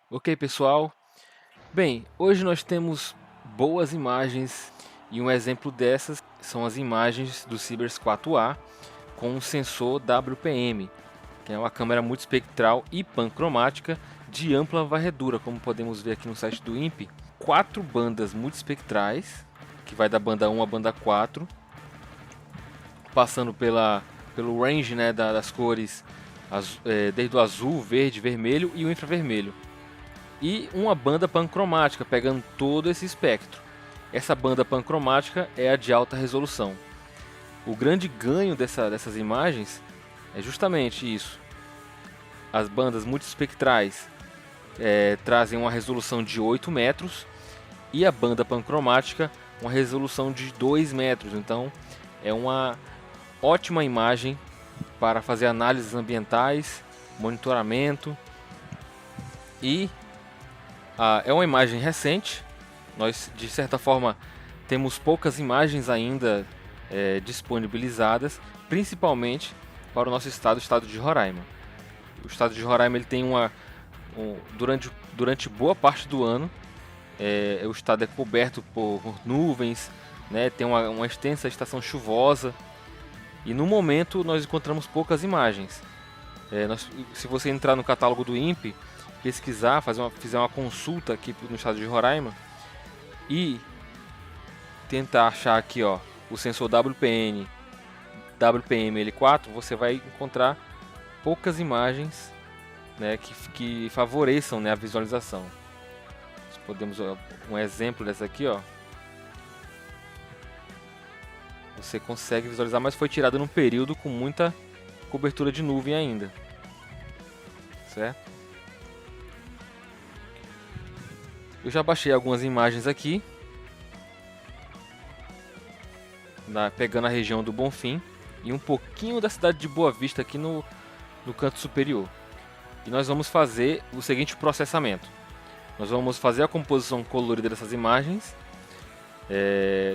Ok, pessoal. Bem, hoje nós temos boas imagens e um exemplo dessas são as imagens do Sibers 4A com um sensor WPM, que é uma câmera multispectral e pancromática de ampla varredura, como podemos ver aqui no site do INPE. 4 bandas multispectrais, que vai da banda 1 à banda 4, passando pelo range, né, das cores desde o azul, verde, vermelho e o infravermelho. E uma banda pancromática, pegando todo esse espectro. Essa banda pancromática é a de alta resolução. O grande ganho dessas imagens é justamente isso. As bandas multispectrais trazem uma resolução de 8 metros e a banda pancromática uma resolução de 2 metros. Então é uma ótima imagem para fazer análises ambientais, monitoramento e é uma imagem recente. Nós, de certa forma, temos poucas imagens ainda disponibilizadas, principalmente para o nosso estado, o estado de Roraima. O estado de Roraima ele tem durante boa parte do ano, o estado é coberto por nuvens, né, tem uma extensa estação chuvosa e no momento nós encontramos poucas imagens. Se você entrar no catálogo do INPE, pesquisar, fizer uma consulta aqui no estado de Roraima e tentar achar aqui, ó, o sensor WPM-L4, você vai encontrar poucas imagens, né, que favoreçam, né, a visualização. Podemos um exemplo dessa aqui, ó. Você consegue visualizar, mas foi tirada num período com muita cobertura de nuvem ainda, certo? Eu já baixei algumas imagens aqui, pegando a região do Bonfim e um pouquinho da cidade de Boa Vista aqui no canto superior. E nós vamos fazer o seguinte processamento. Nós vamos fazer a composição colorida dessas imagens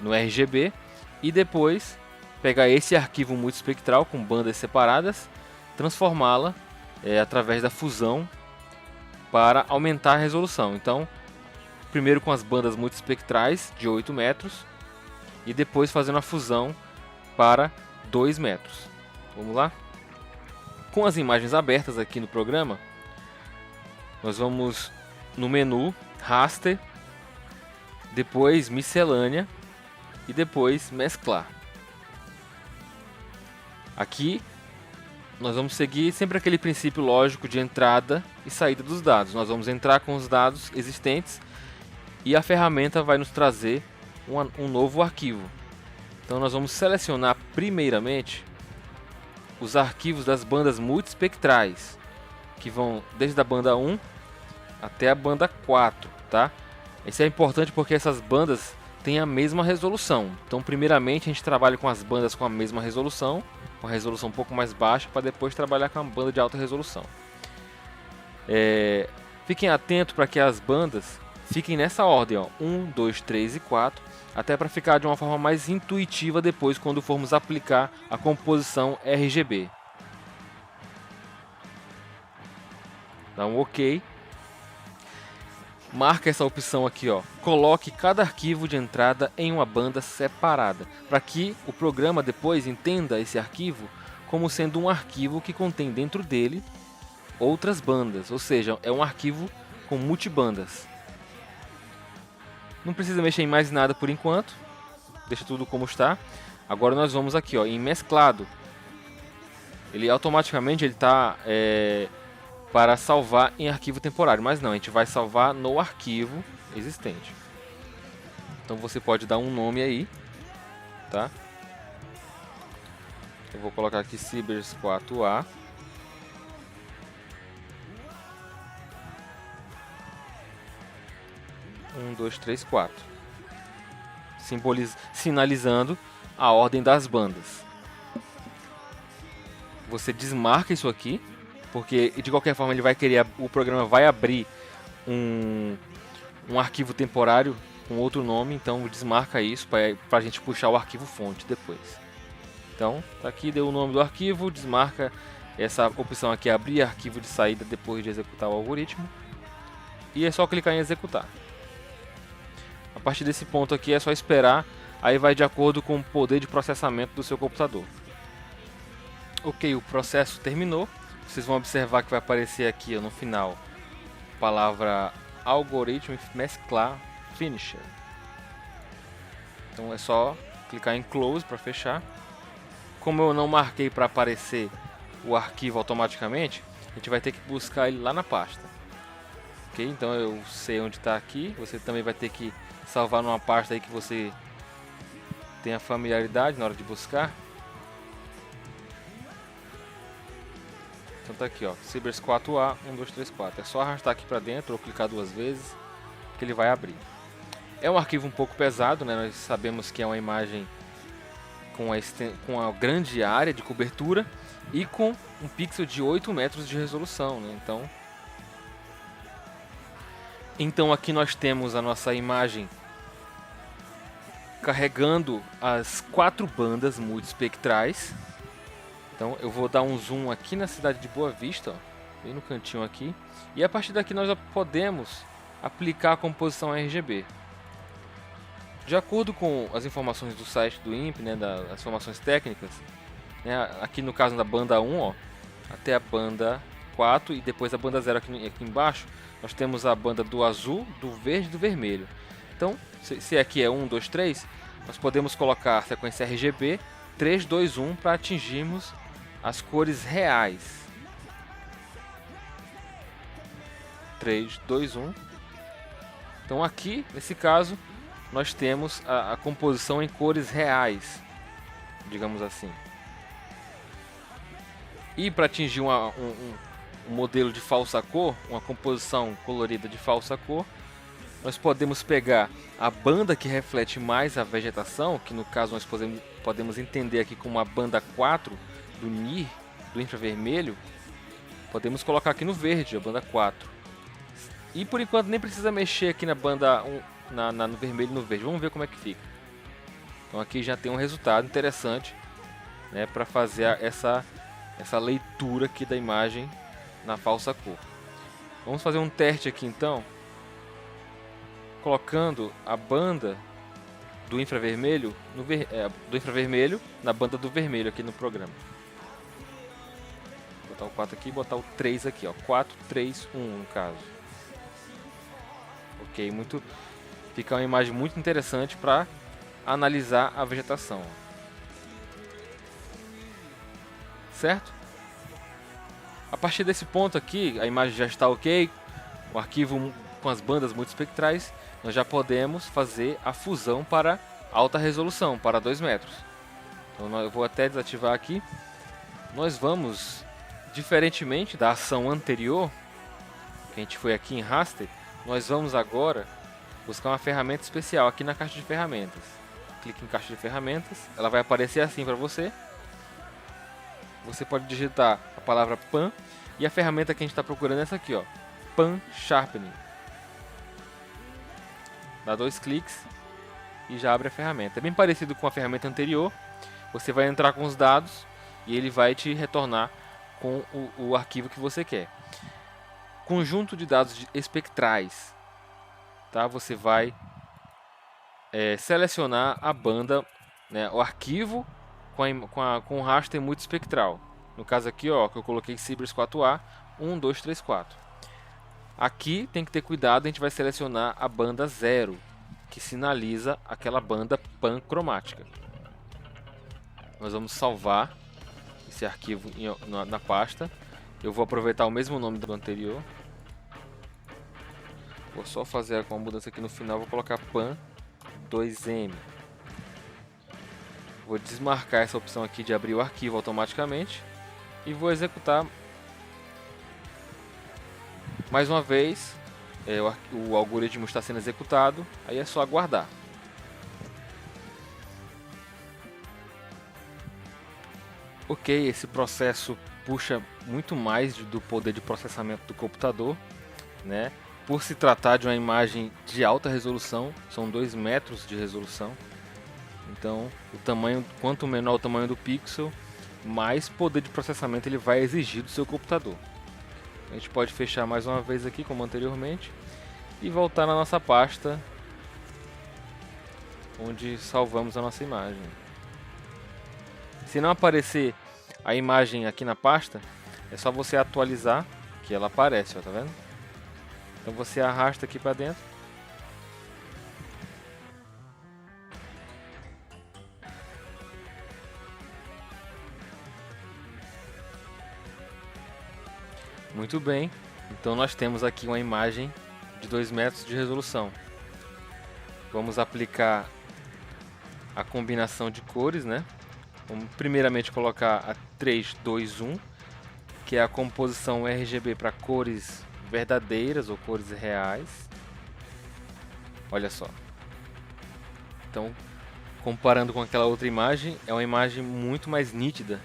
no RGB e depois pegar esse arquivo multispectral com bandas separadas, transformá-la através da fusão para aumentar a resolução. Então, primeiro com as bandas multispectrais de 8 metros e depois fazendo a fusão para 2 metros. Vamos lá? Com as imagens abertas aqui no programa, nós vamos no menu Raster, depois Miscelânea e depois Mesclar. Aqui nós vamos seguir sempre aquele princípio lógico de entrada e saída dos dados. Nós vamos entrar com os dados existentes e a ferramenta vai nos trazer um novo arquivo. Então nós vamos selecionar primeiramente os arquivos das bandas multispectrais, que vão desde a banda 1 até a banda 4, tá? Isso é importante porque essas bandas têm a mesma resolução. Então primeiramente a gente trabalha com as bandas com a mesma resolução, com a resolução um pouco mais baixa, para depois trabalhar com a banda de alta resolução. Fiquem atentos para que as bandas fiquem nessa ordem, ó, 1, 2, 3 e 4, até para ficar de uma forma mais intuitiva depois quando formos aplicar a composição RGB. Dá um OK. Marca essa opção aqui, ó. Coloque cada arquivo de entrada em uma banda separada, para que o programa depois entenda esse arquivo como sendo um arquivo que contém dentro dele outras bandas, ou seja, é um arquivo com multibandas. Não precisa mexer em mais nada por enquanto, deixa tudo como está. Agora nós vamos aqui, ó, em mesclado. Ele automaticamente está para salvar em arquivo temporário, mas não, a gente vai salvar no arquivo existente. Então você pode dar um nome aí, tá? Eu vou colocar aqui Sibers 4A. Um, dois, três, 4. Sinalizando a ordem das bandas. Você desmarca isso aqui, porque de qualquer forma o programa vai abrir um arquivo temporário com outro nome, então desmarca isso para a gente puxar o arquivo fonte depois. Então, tá aqui, deu o nome do arquivo, desmarca essa opção aqui, abrir arquivo de saída depois de executar o algoritmo. e é só clicar em executar. A partir desse ponto aqui é só esperar, aí vai de acordo com o poder de processamento do seu computador. Ok, o processo terminou. Vocês vão observar que vai aparecer aqui no final a palavra Algorithm mesclar Finisher. Então é só clicar em Close para fechar. Como eu não marquei para aparecer o arquivo automaticamente, a gente vai ter que buscar ele lá na pasta. Ok, então eu sei onde está aqui. Você também vai ter que salvar numa pasta aí que você tenha familiaridade na hora de buscar. Então tá aqui, ó, Cybers 4A 1234. É só arrastar aqui para dentro ou clicar duas vezes que ele vai abrir. É um arquivo um pouco pesado, né? Nós sabemos que é uma imagem com a grande área de cobertura e com um pixel de 8 metros de resolução, né? Então aqui nós temos a nossa imagem carregando as 4 bandas multiespectrais. Então eu vou dar um zoom aqui na cidade de Boa Vista, ó, bem no cantinho aqui, e a partir daqui nós já podemos aplicar a composição RGB. De acordo com as informações do site do INPE, né, das informações técnicas, né, aqui no caso da banda 1, ó, até a banda 4 e depois a banda 0 aqui embaixo, nós temos a banda do azul, do verde e do vermelho. Então, se aqui é 1, 2, 3, nós podemos colocar a sequência RGB 3, 2, 1 para atingirmos as cores reais. 3, 2, 1. Então aqui, nesse caso, nós temos a composição em cores reais, digamos assim. E para atingir um modelo de falsa cor, uma composição colorida de falsa cor, nós podemos pegar a banda que reflete mais a vegetação, que no caso nós podemos entender aqui como a banda 4 do NIR, do infravermelho, podemos colocar aqui no verde, a banda 4. E por enquanto nem precisa mexer aqui na banda 1, no vermelho e no verde. Vamos ver como é que fica. Então aqui já tem um resultado interessante, né, para fazer essa leitura aqui da imagem na falsa cor. Vamos fazer um teste aqui então, colocando a banda do infravermelho na banda do vermelho aqui no programa. Vou botar o 4 aqui e botar o 3 aqui, ó. 4, 3, 1 no caso. Ok, fica uma imagem muito interessante para analisar a vegetação. Certo? A partir desse ponto aqui, a imagem já está ok, o arquivo com as bandas multiespectrais, nós já podemos fazer a fusão para alta resolução, para 2 metros. Então eu vou até desativar aqui. Nós vamos, diferentemente da ação anterior, que a gente foi aqui em raster, nós vamos agora buscar uma ferramenta especial aqui na caixa de ferramentas. Clique em caixa de ferramentas, ela vai aparecer assim para você. Você pode digitar a palavra Pan e a ferramenta que a gente está procurando é essa aqui, ó, Pan Sharpening. Dá 2 cliques e já abre a ferramenta. É bem parecido com a ferramenta anterior. Você vai entrar com os dados e ele vai te retornar com o arquivo que você quer. Conjunto de dados espectrais. Tá? Você vai selecionar a banda, né, o arquivo com o raster multiespectral. No caso aqui, ó, que eu coloquei Cybers 4A 1234. Aqui tem que ter cuidado, a gente vai selecionar a banda 0, que sinaliza aquela banda pancromática. Nós vamos salvar esse arquivo na pasta. Eu vou aproveitar o mesmo nome do anterior. Vou só fazer uma mudança aqui no final, vou colocar pan 2m. Vou desmarcar essa opção aqui de abrir o arquivo automaticamente e vou executar. Mais uma vez, o algoritmo está sendo executado, aí é só aguardar. Ok, esse processo puxa muito mais do poder de processamento do computador, né? Por se tratar de uma imagem de alta resolução, são 2 metros de resolução. Então, quanto menor o tamanho do pixel, mais poder de processamento ele vai exigir do seu computador. A gente pode fechar mais uma vez aqui, como anteriormente. e voltar na nossa pasta onde salvamos a nossa imagem. Se não aparecer a imagem aqui na pasta, é só você atualizar que ela aparece, ó, tá vendo? Então você arrasta aqui para dentro. Muito bem, então nós temos aqui uma imagem de 2 metros de resolução. Vamos aplicar a combinação de cores, né? Vamos primeiramente colocar a 3, 2, 1, que é a composição RGB para cores verdadeiras ou cores reais. Olha só. Então, comparando com aquela outra imagem, é uma imagem muito mais nítida.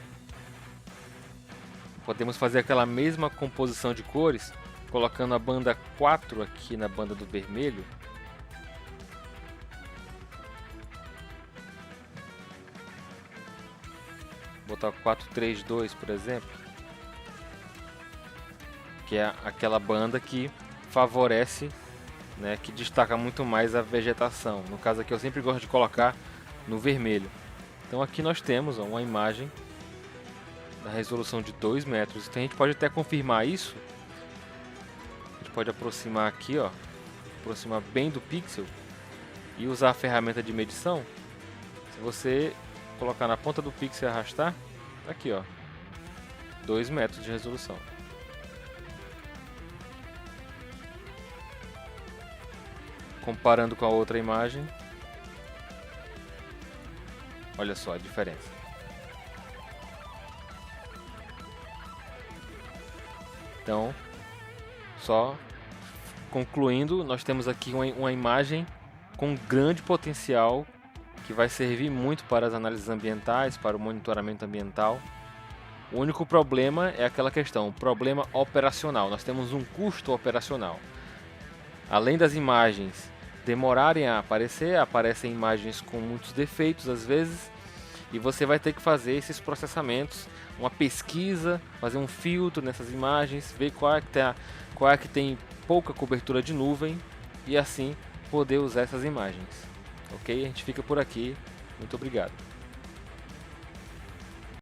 Podemos fazer aquela mesma composição de cores, colocando a banda 4 aqui na banda do vermelho. Botar 432, por exemplo, que é aquela banda que favorece, né, que destaca muito mais a vegetação. No caso aqui eu sempre gosto de colocar no vermelho. Então aqui nós temos, ó, uma imagem da resolução de 2 metros. Então a gente pode até confirmar isso. A gente pode aproximar aqui, ó, aproximar bem do pixel e usar a ferramenta de medição. Se você colocar na ponta do pixel e arrastar, tá aqui, ó, 2 metros de resolução. Comparando com a outra imagem, olha só a diferença. Então, só concluindo, nós temos aqui uma imagem com grande potencial que vai servir muito para as análises ambientais, para o monitoramento ambiental. O único problema é aquela questão, problema operacional. Nós temos um custo operacional. Além das imagens demorarem a aparecer, aparecem imagens com muitos defeitos às vezes, e você vai ter que fazer esses processamentos, uma pesquisa, fazer um filtro nessas imagens, ver qual é que tem pouca cobertura de nuvem e assim poder usar essas imagens. Ok? A gente fica por aqui. Muito obrigado.